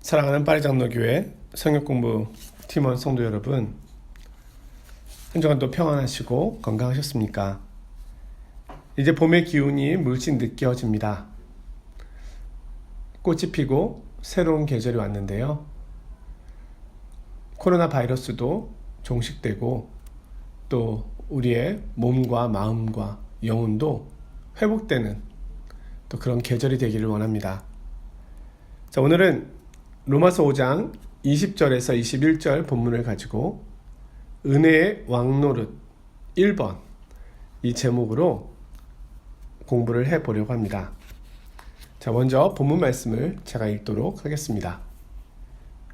사랑하는 파리장로교회 성역공부 팀원 성도 여러분, 한 주간 또 평안하시고 건강하셨습니까? 이제 봄의 기운이 물씬 느껴집니다. 꽃이 피고 새로운 계절이 왔는데요. 코로나 바이러스도 종식되고 또 우리의 몸과 마음과 영혼도 회복되는 또 그런 계절이 되기를 원합니다. 자, 오늘은 로마서 5장 20절에서 21절 본문을 가지고 은혜의 왕노릇 1번 이 제목으로 공부를 해보려고 합니다. 자, 먼저 본문 말씀을 제가 읽도록 하겠습니다.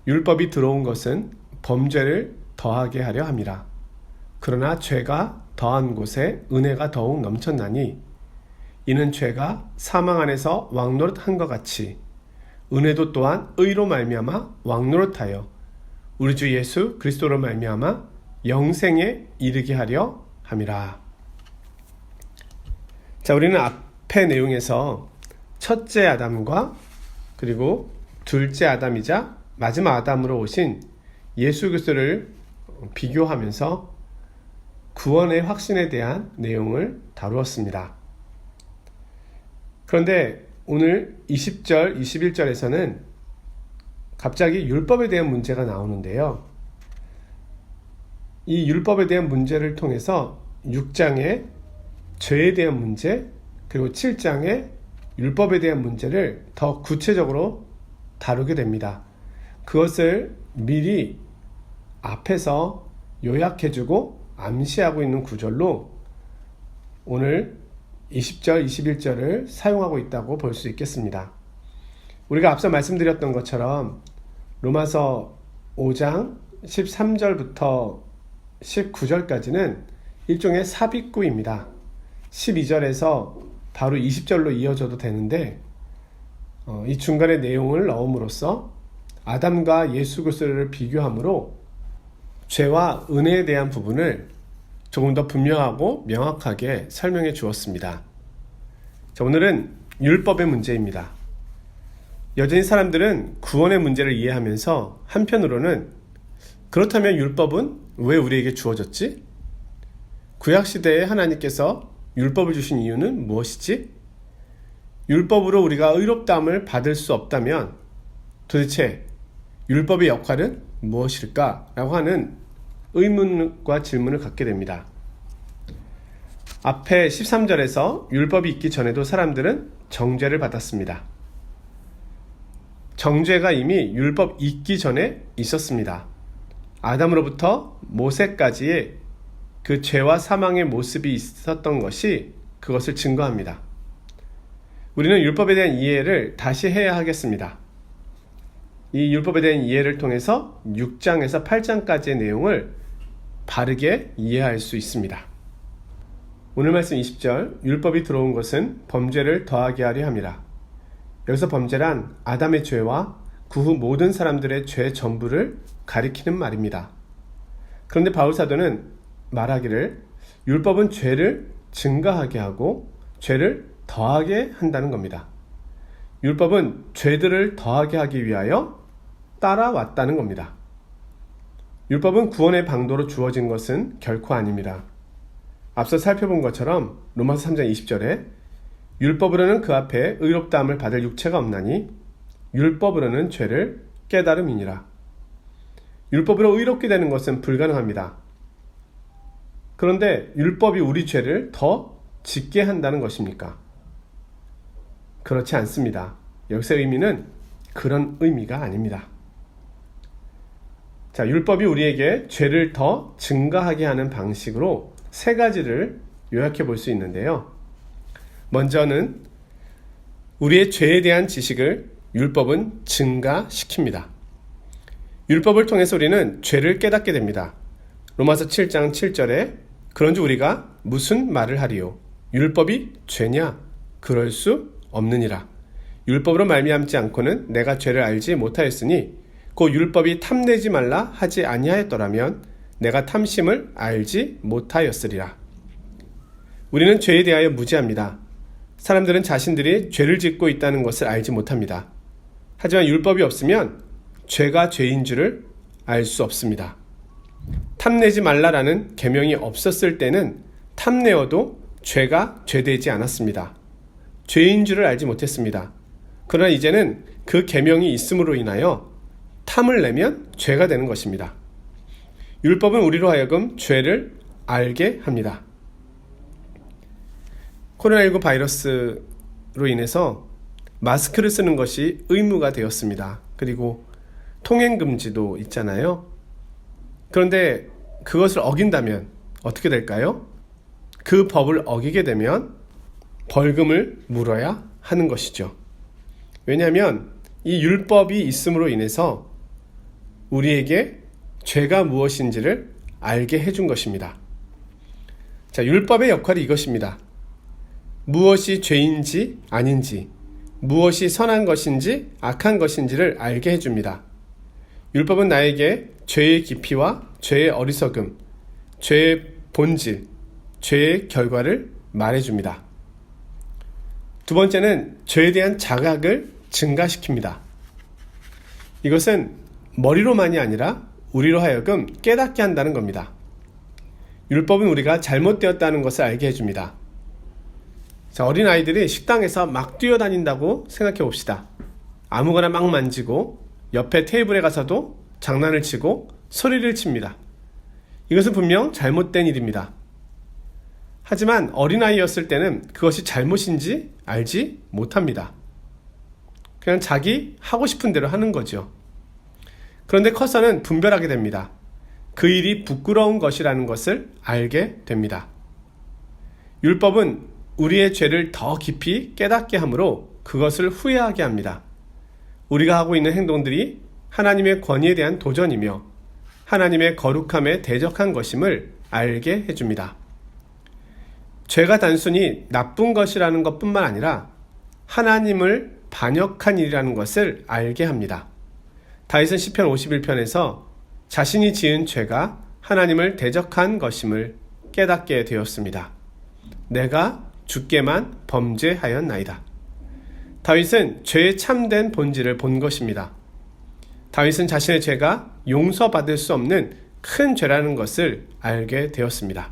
율법이 들어온 것은 범죄를 더하게 하려 함이라. 그러나 죄가 더한 곳에 은혜가 더욱 넘쳤나니 이는 죄가 사망 안에서 왕노릇한 것 같이 은혜도 또한 의로 말미암아 왕노릇하여 우리 주 예수 그리스도로 말미암아 영생에 이르게 하려 함이라. 자, 우리는 앞의 내용에서 첫째 아담과 그리고 둘째 아담이자 마지막 아담으로 오신 예수 그리스도를 비교하면서 구원의 확신에 대한 내용을 다루었습니다. 그런데 오늘 20절, 21절에서는 갑자기 율법에 대한 문제가 나오는데요. 이 율법에 대한 문제를 통해서 6장의 죄에 대한 문제, 그리고 7장의 율법에 대한 문제를 더 구체적으로 다루게 됩니다. 그것을 미리 앞에서 요약해주고 암시하고 있는 구절로 오늘 20절, 21절을 사용하고 있다고 볼 수 있겠습니다. 우리가 앞서 말씀드렸던 것처럼 로마서 5장 13절부터 19절까지는 일종의 삽입구입니다. 12절에서 바로 20절로 이어져도 되는데 이 중간에 내용을 넣음으로써 아담과 예수 그리스도를 비교함으로 죄와 은혜에 대한 부분을 조금 더 분명하고 명확하게 설명해 주었습니다. 자, 오늘은 율법의 문제입니다. 여전히 사람들은 구원의 문제를 이해하면서 한편으로는 그렇다면 율법은 왜 우리에게 주어졌지? 구약시대에 하나님께서 율법을 주신 이유는 무엇이지? 율법으로 우리가 의롭다함을 받을 수 없다면 도대체 율법의 역할은 무엇일까? 라고 하는 의문과 질문을 갖게 됩니다. 앞에 13절에서 율법이 있기 전에도 사람들은 정죄를 받았습니다. 정죄가 이미 율법 있기 전에 있었습니다. 아담으로부터 모세까지의 그 죄와 사망의 모습이 있었던 것이 그것을 증거합니다. 우리는 율법에 대한 이해를 다시 해야 하겠습니다. 이 율법에 대한 이해를 통해서 6장에서 8장까지의 내용을 바르게 이해할 수 있습니다. 오늘 말씀 20절, 율법이 들어온 것은 범죄를 더하게 하려 함이라. 여기서 범죄란 아담의 죄와 그 후 모든 사람들의 죄 전부를 가리키는 말입니다. 그런데 바울사도는 말하기를 율법은 죄를 증가하게 하고 죄를 더하게 한다는 겁니다. 율법은 죄들을 더하게 하기 위하여 따라왔다는 겁니다. 율법은 구원의 방도로 주어진 것은 결코 아닙니다. 앞서 살펴본 것처럼 로마서 3장 20절에 율법으로는 그 앞에 의롭다함을 받을 육체가 없나니 율법으로는 죄를 깨달음이니라. 율법으로 의롭게 되는 것은 불가능합니다. 그런데 율법이 우리 죄를 더 짓게 한다는 것입니까? 그렇지 않습니다. 여기서 의미는 그런 의미가 아닙니다. 자, 율법이 우리에게 죄를 더 증가하게 하는 방식으로 세 가지를 요약해 볼 수 있는데요. 먼저는 우리의 죄에 대한 지식을 율법은 증가시킵니다. 율법을 통해서 우리는 죄를 깨닫게 됩니다. 로마서 7장 7절에 그런즉 우리가 무슨 말을 하리요? 율법이 죄냐? 그럴 수 없느니라. 율법으로 말미암지 않고는 내가 죄를 알지 못하였으니 그 율법이 탐내지 말라 하지 아니하였더라면 내가 탐심을 알지 못하였으리라. 우리는 죄에 대하여 무지합니다. 사람들은 자신들이 죄를 짓고 있다는 것을 알지 못합니다. 하지만 율법이 없으면 죄가 죄인 줄을 알 수 없습니다. 탐내지 말라라는 계명이 없었을 때는 탐내어도 죄가 죄되지 않았습니다. 죄인 줄을 알지 못했습니다. 그러나 이제는 그 계명이 있음으로 인하여 탐을 내면 죄가 되는 것입니다. 율법은 우리로 하여금 죄를 알게 합니다. 코로나19 바이러스로 인해서 마스크를 쓰는 것이 의무가 되었습니다. 그리고 통행금지도 있잖아요. 그런데 그것을 어긴다면 어떻게 될까요? 그 법을 어기게 되면 벌금을 물어야 하는 것이죠. 왜냐하면 이 율법이 있음으로 인해서 우리에게 죄가 무엇인지를 알게 해준 것입니다. 자, 율법의 역할이 이것입니다. 무엇이 죄인지 아닌지, 무엇이 선한 것인지 악한 것인지를 알게 해줍니다. 율법은 나에게 죄의 깊이와 죄의 어리석음, 죄의 본질, 죄의 결과를 말해줍니다. 두 번째는 죄에 대한 자각을 증가시킵니다. 이것은 머리로만이 아니라 우리로 하여금 깨닫게 한다는 겁니다. 율법은 우리가 잘못되었다는 것을 알게 해줍니다. 자, 어린아이들이 식당에서 막 뛰어다닌다고 생각해 봅시다. 아무거나 막 만지고 옆에 테이블에 가서도 장난을 치고 소리를 칩니다. 이것은 분명 잘못된 일입니다. 하지만 어린아이였을 때는 그것이 잘못인지 알지 못합니다. 그냥 자기 하고 싶은 대로 하는 거죠. 그런데 커서는 분별하게 됩니다. 그 일이 부끄러운 것이라는 것을 알게 됩니다. 율법은 우리의 죄를 더 깊이 깨닫게 하므로 그것을 후회하게 합니다. 우리가 하고 있는 행동들이 하나님의 권위에 대한 도전이며 하나님의 거룩함에 대적한 것임을 알게 해줍니다. 죄가 단순히 나쁜 것이라는 것뿐만 아니라 하나님을 반역한 일이라는 것을 알게 합니다. 다윗은 시편 51편에서 자신이 지은 죄가 하나님을 대적한 것임을 깨닫게 되었습니다. 내가 주께만 범죄하였나이다. 다윗은 죄의 참된 본질을 본 것입니다. 다윗은 자신의 죄가 용서받을 수 없는 큰 죄라는 것을 알게 되었습니다.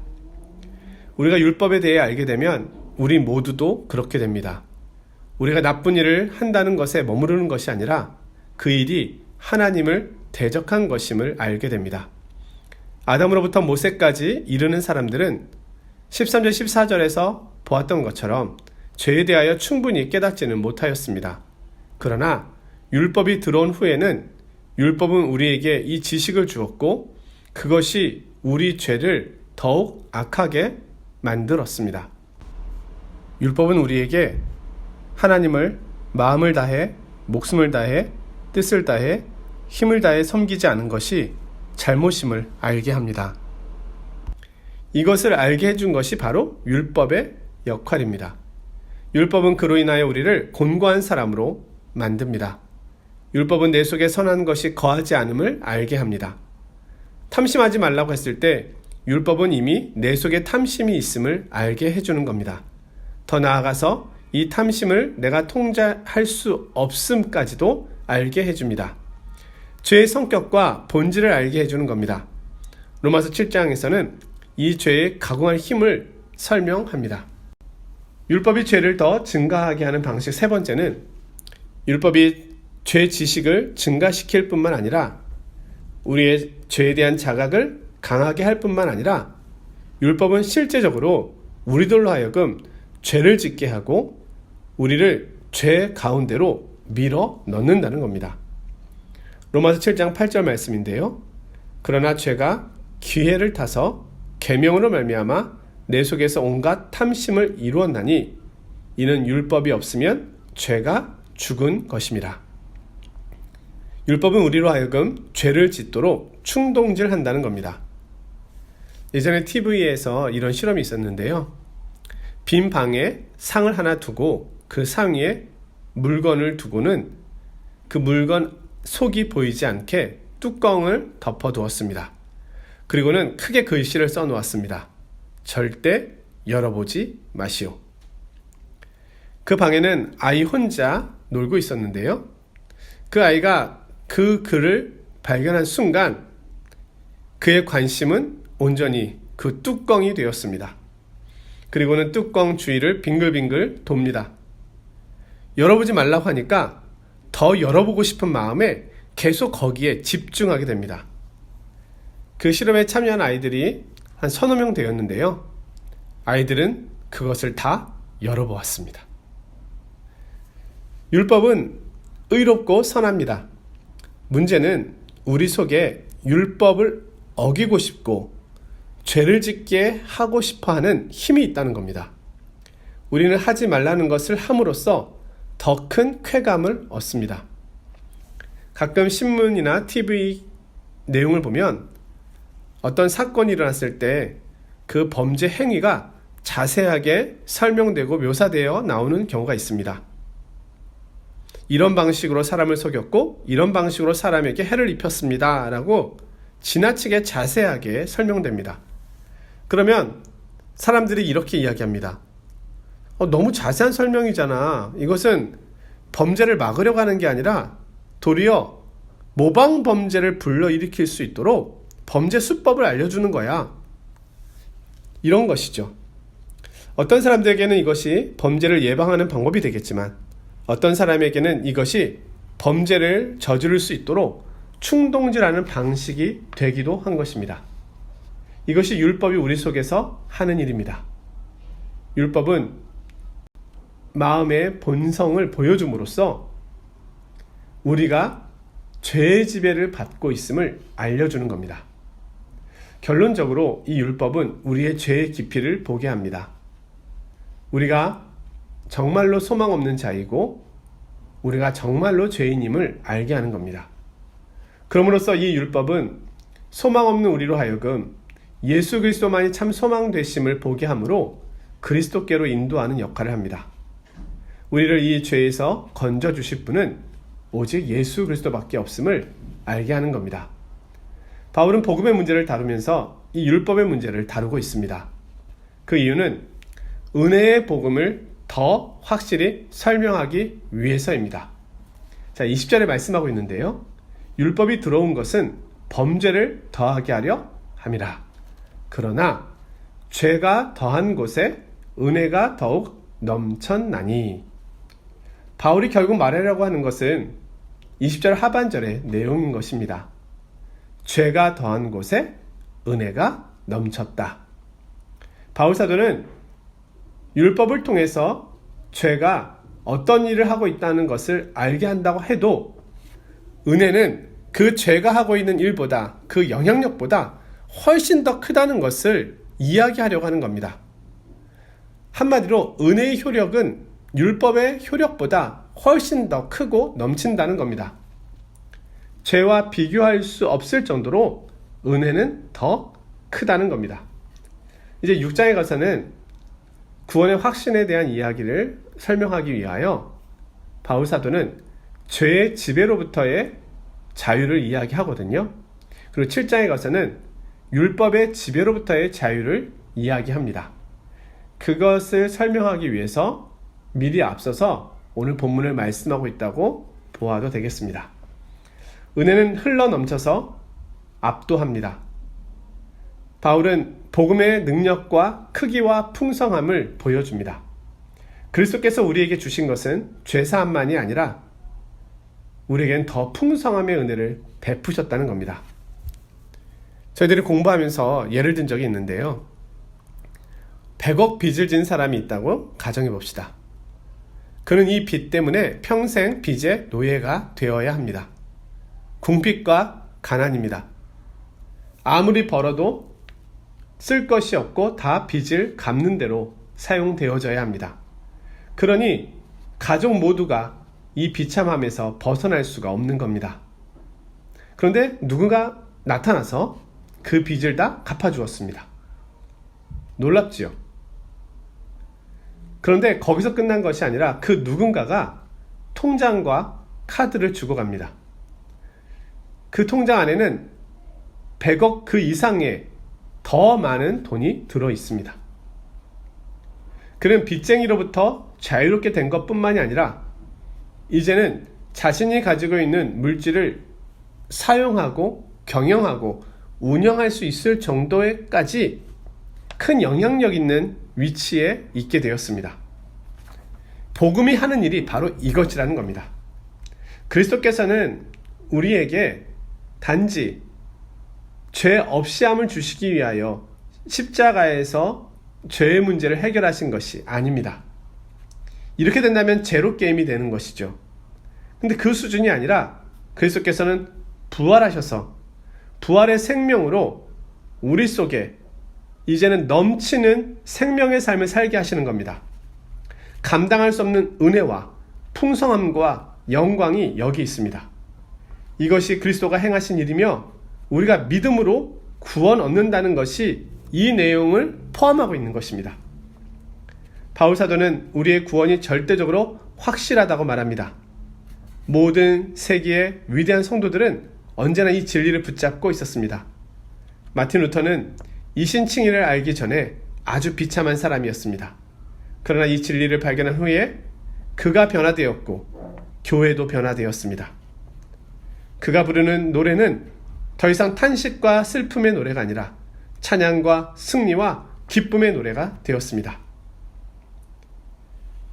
우리가 율법에 대해 알게 되면 우리 모두도 그렇게 됩니다. 우리가 나쁜 일을 한다는 것에 머무르는 것이 아니라 그 일이 하나님을 대적한 것임을 알게 됩니다. 아담으로부터 모세까지 이르는 사람들은 13절 14절에서 보았던 것처럼 죄에 대하여 충분히 깨닫지는 못하였습니다. 그러나 율법이 들어온 후에는 율법은 우리에게 이 지식을 주었고 그것이 우리 죄를 더욱 악하게 만들었습니다. 율법은 우리에게 하나님을 마음을 다해, 목숨을 다해, 뜻을 다해, 힘을 다해 섬기지 않은 것이 잘못임을 알게 합니다. 이것을 알게 해준 것이 바로 율법의 역할입니다. 율법은 그로 인하여 우리를 곤고한 사람으로 만듭니다. 율법은 내 속에 선한 것이 거하지 않음을 알게 합니다. 탐심하지 말라고 했을 때 율법은 이미 내 속에 탐심이 있음을 알게 해주는 겁니다. 더 나아가서 이 탐심을 내가 통제할 수 없음까지도 알게 해줍니다. 죄의 성격과 본질을 알게 해주는 겁니다. 로마서 7장에서는 이 죄의 가공할 힘을 설명합니다. 율법이 죄를 더 증가하게 하는 방식 세 번째는 율법이 죄 지식을 증가시킬 뿐만 아니라 우리의 죄에 대한 자각을 강하게 할 뿐만 아니라 율법은 실제적으로 우리들로 하여금 죄를 짓게 하고 우리를 죄 가운데로 밀어 넣는다는 겁니다. 로마서 7장 8절 말씀인데요. 그러나 죄가 기회를 타서 계명으로 말미암아 내 속에서 온갖 탐심을 이루었나니 이는 율법이 없으면 죄가 죽은 것입니다. 율법은 우리로 하여금 죄를 짓도록 충동질한다는 겁니다. 예전에 TV에서 이런 실험이 있었는데요. 빈 방에 상을 하나 두고 그 상 위에 물건을 두고는 그 물건 속이 보이지 않게 뚜껑을 덮어두었습니다. 그리고는 크게 글씨를 써놓았습니다. 절대 열어보지 마시오. 그 방에는 아이 혼자 놀고 있었는데요. 그 아이가 그 글을 발견한 순간 그의 관심은 온전히 그 뚜껑이 되었습니다. 그리고는 뚜껑 주위를 빙글빙글 돕니다. 열어보지 말라고 하니까 더 열어보고 싶은 마음에 계속 거기에 집중하게 됩니다. 그 실험에 참여한 아이들이 한 서너 명 되었는데요. 아이들은 그것을 다 열어보았습니다. 율법은 의롭고 선합니다. 문제는 우리 속에 율법을 어기고 싶고 죄를 짓게 하고 싶어하는 힘이 있다는 겁니다. 우리는 하지 말라는 것을 함으로써 더 큰 쾌감을 얻습니다. 가끔 신문이나 TV 내용을 보면 어떤 사건이 일어났을 때 그 범죄 행위가 자세하게 설명되고 묘사되어 나오는 경우가 있습니다. 이런 방식으로 사람을 속였고 이런 방식으로 사람에게 해를 입혔습니다 라고 지나치게 자세하게 설명됩니다. 그러면 사람들이 이렇게 이야기합니다. 너무 자세한 설명이잖아. 이것은 범죄를 막으려고 하는 게 아니라 도리어 모방 범죄를 불러일으킬 수 있도록 범죄 수법을 알려주는 거야. 이런 것이죠. 어떤 사람들에게는 이것이 범죄를 예방하는 방법이 되겠지만 어떤 사람에게는 이것이 범죄를 저지를 수 있도록 충동질하는 방식이 되기도 한 것입니다. 이것이 율법이 우리 속에서 하는 일입니다. 율법은 마음의 본성을 보여줌으로써 우리가 죄의 지배를 받고 있음을 알려주는 겁니다. 결론적으로 이 율법은 우리의 죄의 깊이를 보게 합니다. 우리가 정말로 소망 없는 자이고 우리가 정말로 죄인임을 알게 하는 겁니다. 그럼으로써 이 율법은 소망 없는 우리로 하여금 예수 그리스도만이 참 소망 되심을 보게 하므로 그리스도께로 인도하는 역할을 합니다. 우리를 이 죄에서 건져주실 분은 오직 예수 그리스도밖에 없음을 알게 하는 겁니다. 바울은 복음의 문제를 다루면서 이 율법의 문제를 다루고 있습니다. 그 이유는 은혜의 복음을 더 확실히 설명하기 위해서입니다. 자, 20절에 말씀하고 있는데요. 율법이 들어온 것은 범죄를 더하게 하려 함이라. 그러나 죄가 더한 곳에 은혜가 더욱 넘쳤나니. 바울이 결국 말하려고 하는 것은 20절 하반절의 내용인 것입니다. 죄가 더한 곳에 은혜가 넘쳤다. 바울 사도는 율법을 통해서 죄가 어떤 일을 하고 있다는 것을 알게 한다고 해도 은혜는 그 죄가 하고 있는 일보다 그 영향력보다 훨씬 더 크다는 것을 이야기하려고 하는 겁니다. 한마디로 은혜의 효력은 율법의 효력보다 훨씬 더 크고 넘친다는 겁니다. 죄와 비교할 수 없을 정도로 은혜는 더 크다는 겁니다. 이제 6장에 가서는 구원의 확신에 대한 이야기를 설명하기 위하여 바울 사도는 죄의 지배로부터의 자유를 이야기하거든요. 그리고 7장에 가서는 율법의 지배로부터의 자유를 이야기합니다. 그것을 설명하기 위해서 미리 앞서서 오늘 본문을 말씀하고 있다고 보아도 되겠습니다. 은혜는 흘러 넘쳐서 압도합니다. 바울은 복음의 능력과 크기와 풍성함을 보여줍니다. 그리스도께서 우리에게 주신 것은 죄사함만이 아니라 우리에겐 더 풍성함의 은혜를 베푸셨다는 겁니다. 저희들이 공부하면서 예를 든 적이 있는데요. 100억 빚을 진 사람이 있다고 가정해 봅시다. 그는 이 빚 때문에 평생 빚의 노예가 되어야 합니다. 궁핍과 가난입니다. 아무리 벌어도 쓸 것이 없고 다 빚을 갚는 대로 사용되어져야 합니다. 그러니 가족 모두가 이 비참함에서 벗어날 수가 없는 겁니다. 그런데 누군가 나타나서 그 빚을 다 갚아주었습니다. 놀랍지요? 그런데 거기서 끝난 것이 아니라 그 누군가가 통장과 카드를 주고 갑니다. 그 통장 안에는 100억 그 이상의 더 많은 돈이 들어 있습니다. 그는 빚쟁이로부터 자유롭게 된 것뿐만이 아니라 이제는 자신이 가지고 있는 물질을 사용하고 경영하고 운영할 수 있을 정도에까지 큰 영향력 있는 위치에 있게 되었습니다. 복음이 하는 일이 바로 이것이라는 겁니다. 그리스도께서는 우리에게 단지 죄 없이 함을 주시기 위하여 십자가에서 죄의 문제를 해결하신 것이 아닙니다. 이렇게 된다면 제로 게임이 되는 것이죠. 근데 그 수준이 아니라 그리스도께서는 부활하셔서 부활의 생명으로 우리 속에 이제는 넘치는 생명의 삶을 살게 하시는 겁니다. 감당할 수 없는 은혜와 풍성함과 영광이 여기 있습니다. 이것이 그리스도가 행하신 일이며 우리가 믿음으로 구원 얻는다는 것이 이 내용을 포함하고 있는 것입니다. 바울 사도는 우리의 구원이 절대적으로 확실하다고 말합니다. 모든 세계의 위대한 성도들은 언제나 이 진리를 붙잡고 있었습니다. 마틴 루터는 이신칭의를 알기 전에 아주 비참한 사람이었습니다. 그러나 이 진리를 발견한 후에 그가 변화되었고 교회도 변화되었습니다. 그가 부르는 노래는 더 이상 탄식과 슬픔의 노래가 아니라 찬양과 승리와 기쁨의 노래가 되었습니다.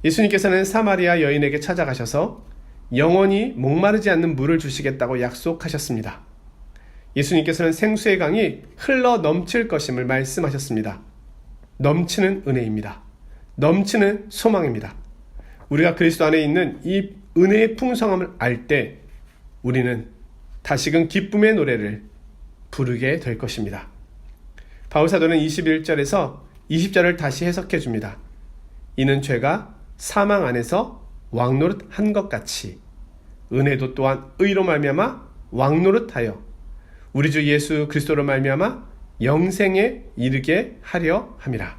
예수님께서는 사마리아 여인에게 찾아가셔서 영원히 목마르지 않는 물을 주시겠다고 약속하셨습니다. 예수님께서는 생수의 강이 흘러 넘칠 것임을 말씀하셨습니다. 넘치는 은혜입니다. 넘치는 소망입니다. 우리가 그리스도 안에 있는 이 은혜의 풍성함을 알 때 우리는 다시금 기쁨의 노래를 부르게 될 것입니다. 바울 사도는 21절에서 20절을 다시 해석해 줍니다. 이는 죄가 사망 안에서 왕노릇한 것 같이 은혜도 또한 의로 말미암아 왕노릇하여 우리 주 예수 그리스도로 말미암아 영생에 이르게 하려 함이라.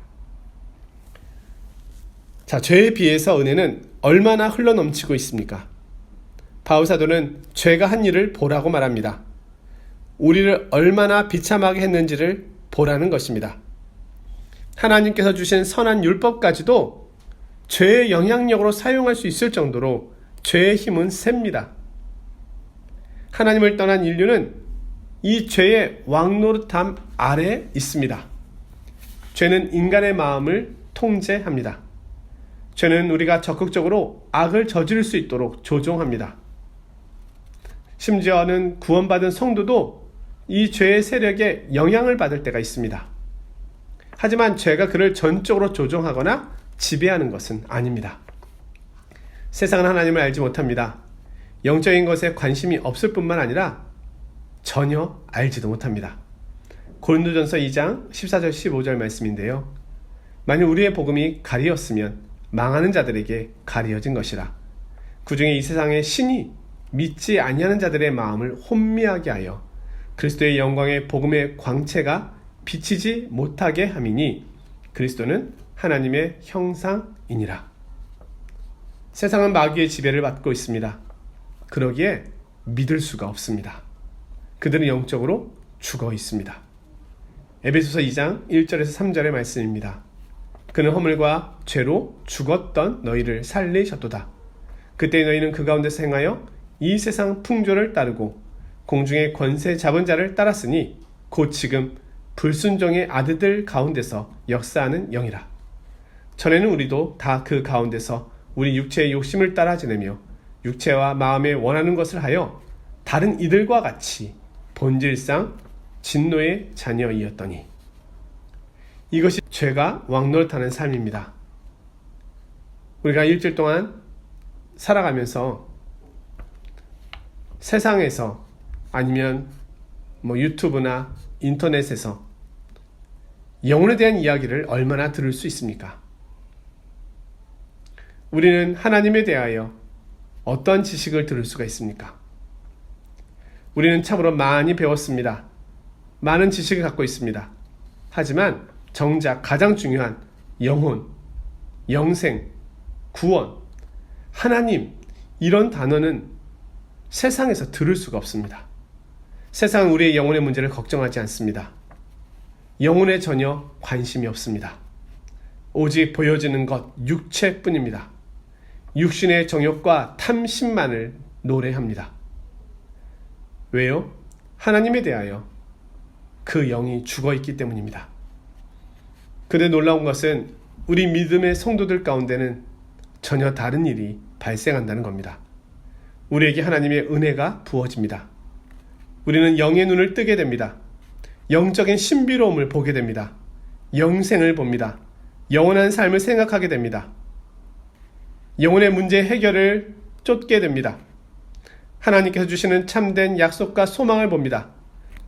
자, 죄에 비해서 은혜는 얼마나 흘러넘치고 있습니까? 바울 사도는 죄가 한 일을 보라고 말합니다. 우리를 얼마나 비참하게 했는지를 보라는 것입니다. 하나님께서 주신 선한 율법까지도 죄의 영향력으로 사용할 수 있을 정도로 죄의 힘은 셉니다. 하나님을 떠난 인류는 이 죄의 왕노릇함 아래에 있습니다. 죄는 인간의 마음을 통제합니다. 죄는 우리가 적극적으로 악을 저지를 수 있도록 조종합니다. 심지어는 구원받은 성도도 이 죄의 세력에 영향을 받을 때가 있습니다. 하지만 죄가 그를 전적으로 조종하거나 지배하는 것은 아닙니다. 세상은 하나님을 알지 못합니다. 영적인 것에 관심이 없을 뿐만 아니라 전혀 알지도 못합니다. 고린도전서 2장 14절 15절 말씀인데요. 만일 우리의 복음이 가리었으면 망하는 자들에게 가리어진 것이라. 그중에 이 세상의 신이 믿지 아니하는 자들의 마음을 혼미하게 하여 그리스도의 영광의 복음의 광채가 비치지 못하게 함이니 그리스도는 하나님의 형상이니라. 세상은 마귀의 지배를 받고 있습니다. 그러기에 믿을 수가 없습니다. 그들은 영적으로 죽어 있습니다. 에베소서 2장 1절에서 3절의 말씀입니다. 그는 허물과 죄로 죽었던 너희를 살리셨도다. 그때 너희는 그 가운데서 행하여 이 세상 풍조를 따르고 공중의 권세 잡은 자를 따랐으니 곧 지금 불순종의 아들들 가운데서 역사하는 영이라. 전에는 우리도 다 그 가운데서 우리 육체의 욕심을 따라 지내며 육체와 마음에 원하는 것을 하여 다른 이들과 같이 본질상 진노의 자녀이었더니. 이것이 죄가 왕노릇하는 삶입니다. 우리가 일주일 동안 살아가면서 세상에서 아니면 유튜브나 인터넷에서 영혼에 대한 이야기를 얼마나 들을 수 있습니까? 우리는 하나님에 대하여 어떤 지식을 들을 수가 있습니까? 우리는 참으로 많이 배웠습니다. 많은 지식을 갖고 있습니다. 하지만 정작 가장 중요한 영혼, 영생, 구원, 하나님 이런 단어는 세상에서 들을 수가 없습니다. 세상은 우리의 영혼의 문제를 걱정하지 않습니다. 영혼에 전혀 관심이 없습니다. 오직 보여지는 것 육체뿐입니다. 육신의 정욕과 탐심만을 노래합니다. 왜요? 하나님에 대하여 그 영이 죽어 있기 때문입니다. 그런데 놀라운 것은 우리 믿음의 성도들 가운데는 전혀 다른 일이 발생한다는 겁니다. 우리에게 하나님의 은혜가 부어집니다. 우리는 영의 눈을 뜨게 됩니다. 영적인 신비로움을 보게 됩니다. 영생을 봅니다. 영원한 삶을 생각하게 됩니다. 영혼의 문제 해결을 쫓게 됩니다. 하나님께서 주시는 참된 약속과 소망을 봅니다.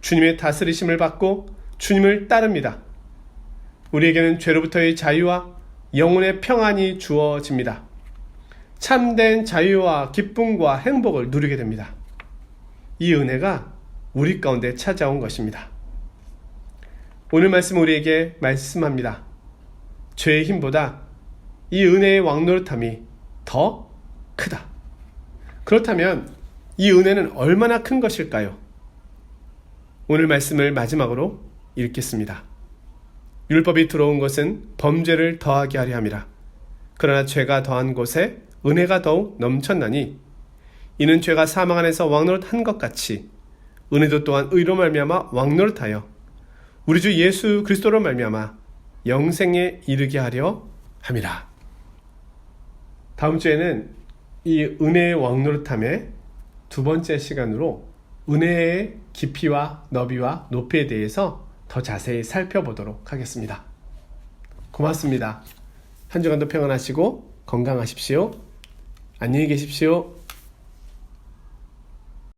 주님의 다스리심을 받고 주님을 따릅니다. 우리에게는 죄로부터의 자유와 영혼의 평안이 주어집니다. 참된 자유와 기쁨과 행복을 누리게 됩니다. 이 은혜가 우리 가운데 찾아온 것입니다. 오늘 말씀 우리에게 말씀합니다. 죄의 힘보다 이 은혜의 왕노릇함이 더 크다. 그렇다면 이 은혜는 얼마나 큰 것일까요? 오늘 말씀을 마지막으로 읽겠습니다. 율법이 들어온 것은 범죄를 더하게 하려 함이라. 그러나 죄가 더한 곳에 은혜가 더욱 넘쳤나니 이는 죄가 사망 안에서 왕노릇한 것 같이 은혜도 또한 의로 말미암아 왕노릇하여 우리 주 예수 그리스도로 말미암아 영생에 이르게 하려 함이라. 다음 주에는 이 은혜의 왕노릇함의 두 번째 시간으로 은혜의 깊이와 너비와 높이에 대해서 더 자세히 살펴보도록 하겠습니다. 고맙습니다. 한 주간도 평안하시고 건강하십시오. 안녕히 계십시오.